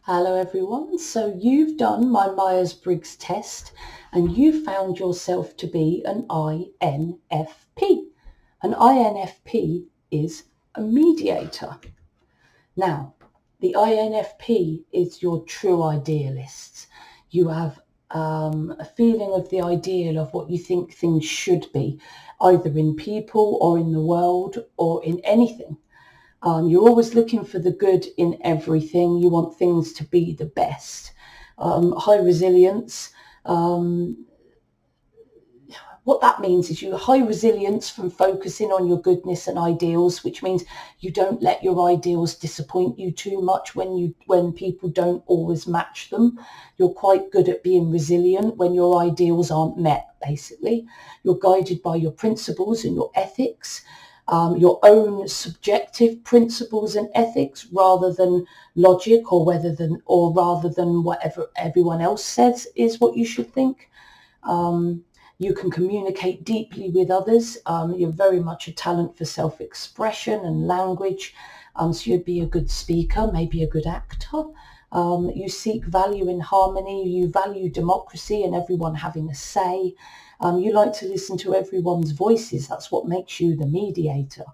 Hello everyone. So you've done my Myers-Briggs test and you found yourself to be an INFP. An INFP is a mediator. Now, the INFP is your true idealist. You have a feeling of the ideal of what you think things should be, either in people or in the world or in anything. You're always looking for the good in everything. You want things to be the best. High resilience. What that means is you have high resilience from focusing on your goodness and ideals, which means you don't let your ideals disappoint you too much when people don't always match them. You're quite good at being resilient when your ideals aren't met, basically. You're guided by your principles and your ethics. Your own subjective principles and ethics rather than logic or rather than whatever everyone else says is what you should think. You can communicate deeply with others. You're very much a talent for self-expression and language. So you'd be a good speaker, maybe a good actor. You seek value in harmony. You value democracy and everyone having a say. You like to listen to everyone's voices. That's what makes you the mediator.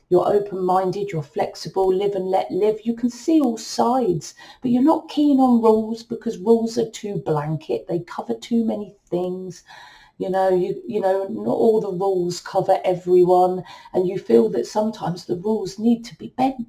You're open-minded, you're flexible, live and let live. You can see all sides, but you're not keen on rules because rules are too blanket. They cover too many things. Not all the rules cover everyone, and you feel that sometimes the rules need to be bent,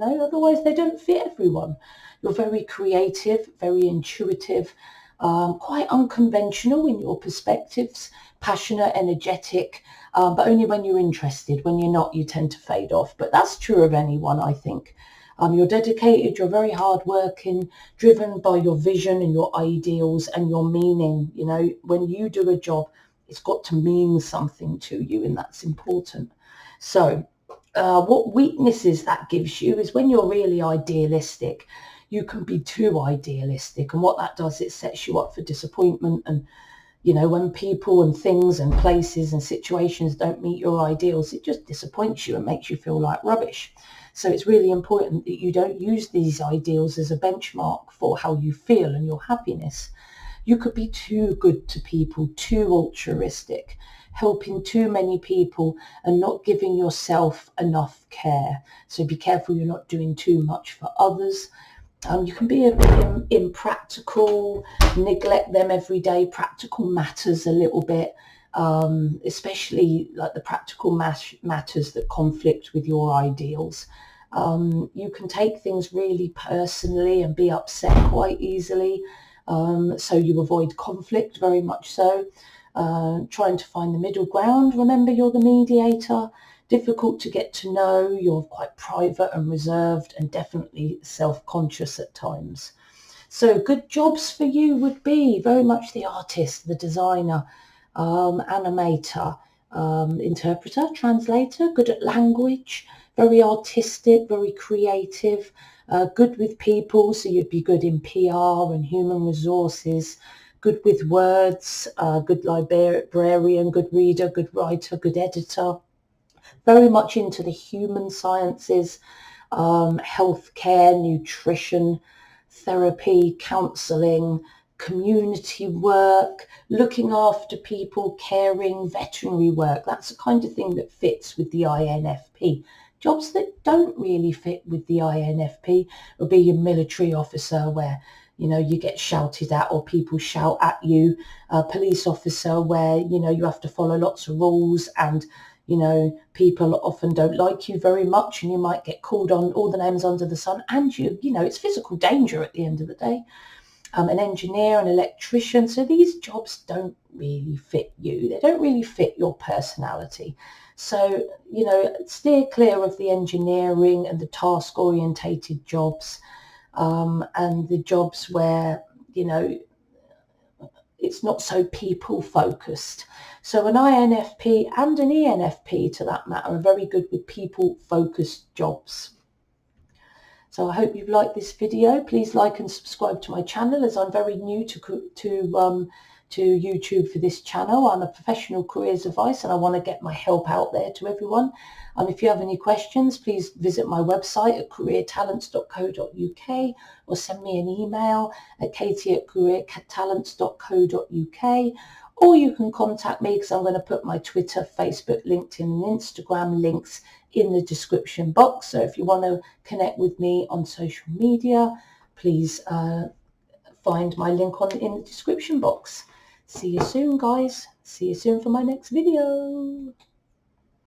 otherwise they don't fit everyone. You're very creative, very intuitive, quite unconventional in your perspectives, passionate, energetic, but only when you're interested. When you're not, you tend to fade off. But that's true of anyone, I think. You're dedicated, you're very hardworking, driven by your vision and your ideals and your meaning. When you do a job, it's got to mean something to you, and that's important. So what weaknesses that gives you is when you're really idealistic, you can be too idealistic. And what that does, it sets you up for disappointment. And, when people and things and places and situations don't meet your ideals, it just disappoints you and makes you feel like rubbish. So it's really important that you don't use these ideals as a benchmark for how you feel and your happiness. You could be too good to people, too altruistic, helping too many people and not giving yourself enough care. So be careful you're not doing too much for others. You can be a bit impractical, neglect them everyday practical matters a little bit, especially like the practical matters that conflict with your ideals. You can take things really personally and be upset quite easily. So you avoid conflict very much so. Trying to find the middle ground. Remember, you're the mediator. Difficult to get to know. You're quite private and reserved and definitely self-conscious at times. So good jobs for you would be very much the artist, the designer, animator, interpreter, translator, good at language, very artistic, very creative, good with people. So you'd be good in PR and human resources, good with words, good librarian, good reader, good writer, good editor. Very much into the human sciences, healthcare, nutrition, therapy, counselling, community work, looking after people, caring, veterinary work. That's the kind of thing that fits with the INFP. Jobs that don't really fit with the INFP would be your military officer, where you get shouted at or people shout at you, a police officer where you have to follow lots of rules and people often don't like you very much and you might get called on all the names under the sun, and it's physical danger at the end of the day. An engineer, an electrician. So these jobs don't really fit you. They don't really fit your personality. So, steer clear of the engineering and the task-orientated jobs, and the jobs where, it's not so people focused. So an INFP and an ENFP, to that matter, are very good with people focused jobs. So I hope you've liked this video. Please like and subscribe to my channel, as I'm very new to to YouTube for this channel. I'm a professional careers advice and I want to get my help out there to everyone. If you have any questions, please visit my website at careertalents.co.uk or send me an email at katie@careertalents.co.uk, or you can contact me because I'm going to put my Twitter, Facebook, LinkedIn and Instagram links in the description box. So if you want to connect with me on social media, please find my link in the description box. See you soon, guys. See you soon for my next video.